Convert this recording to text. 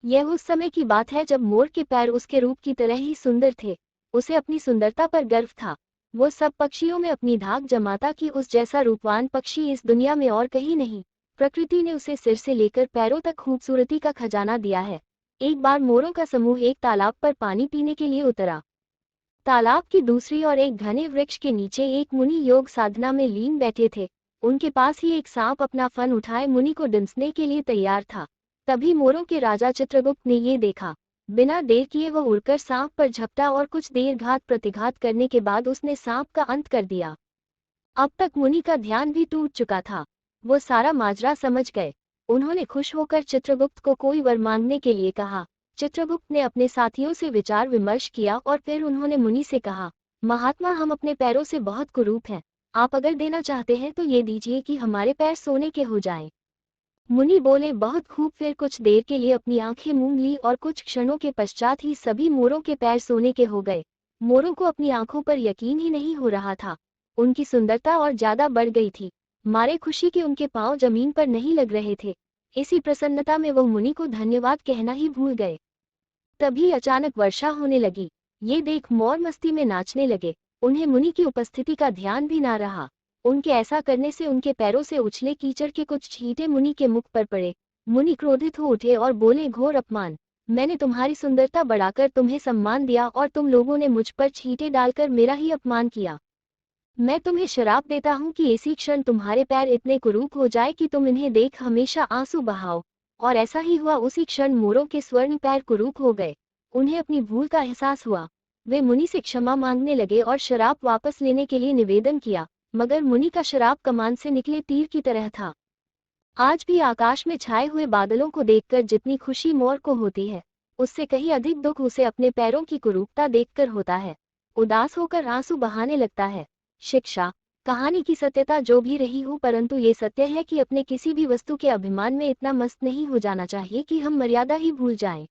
यह उस समय की बात है जब मोर के पैर उसके रूप की तरह ही सुंदर थे। उसे अपनी सुंदरता पर गर्व था। वो सब पक्षियों में अपनी धाक जमाता कि उस जैसा रूपवान पक्षी इस दुनिया में और कहीं नहीं। प्रकृति ने उसे सिर से लेकर पैरों तक खूबसूरती का खजाना दिया है। एक बार मोरों का समूह एक तालाब पर पानी पीने के लिए उतरा। तालाब की दूसरी ओर एक घने वृक्ष के नीचे एक मुनि योग साधना में लीन बैठे थे। उनके पास ही एक सांप अपना फन उठाए मुनि को डंसने के लिए तैयार था। तभी मोरों के राजा चित्रगुप्त ने ये देखा। बिना देर किए वह उड़कर सांप पर झपटा और कुछ देर घात प्रतिघात करने के बाद उसने सांप का अंत कर दिया। अब तक मुनि का ध्यान भी टूट चुका था। वो सारा माजरा समझ गए। उन्होंने खुश होकर चित्रगुप्त को कोई वर मांगने के लिए कहा। चित्रगुप्त ने अपने साथियों से विचार विमर्श किया और फिर उन्होंने मुनि से कहा, महात्मा, हम अपने पैरों से बहुत कुरूप हैं। आप अगर देना चाहते हैं तो ये दीजिए कि हमारे पैर सोने के हो जाएं। मुनि बोले, बहुत खूब। फिर कुछ देर के लिए अपनी आंखें मूंद ली और कुछ क्षणों के पश्चात ही सभी मोरों के पैर सोने के हो गए। मोरों को अपनी आंखों पर यकीन ही नहीं हो रहा था। उनकी सुंदरता और ज्यादा बढ़ गई थी। मारे खुशी के उनके पांव जमीन पर नहीं लग रहे थे। इसी प्रसन्नता में वह मुनि को धन्यवाद कहना ही भूल गए। तभी अचानक वर्षा होने लगी। ये देख मोर मस्ती में नाचने लगे। उन्हें मुनि की उपस्थिति का ध्यान भी ना रहा। उनके ऐसा करने से उनके पैरों से उछले कीचड़ के कुछ छींटे मुनि के मुख पर पड़े। मुनि क्रोधित हो उठे और बोले, घोर अपमान! मैंने तुम्हारी सुंदरता बढ़ाकर तुम्हें सम्मान दिया और तुम लोगों ने मुझ पर छींटे डालकर मेरा ही अपमान किया। मैं तुम्हें श्राप देता हूँ कि इसी क्षण तुम्हारे पैर इतने कुरूप हो जाए कि तुम इन्हें देख हमेशा आंसू बहाओ। और ऐसा ही हुआ। उसी क्षण मोरों के स्वर्ण पैर कुरूप हो गए। उन्हें अपनी भूल का एहसास हुआ। वे मुनि से क्षमा मांगने लगे और शराब वापस लेने के लिए निवेदन किया। मगर मुनि का शराब कमान से निकले तीर की तरह था। आज भी आकाश में छाए हुए बादलों को देखकर जितनी खुशी मोर को होती है, उससे कहीं अधिक दुख उसे अपने पैरों की कुरूपता देखकर होता है। उदास होकर आंसू बहाने लगता है। शिक्षा: कहानी की सत्यता जो भी रही हो, परंतु ये सत्य है कि अपने किसी भी वस्तु के अभिमान में इतना मस्त नहीं हो जाना चाहिए कि हम मर्यादा ही भूल जाएं।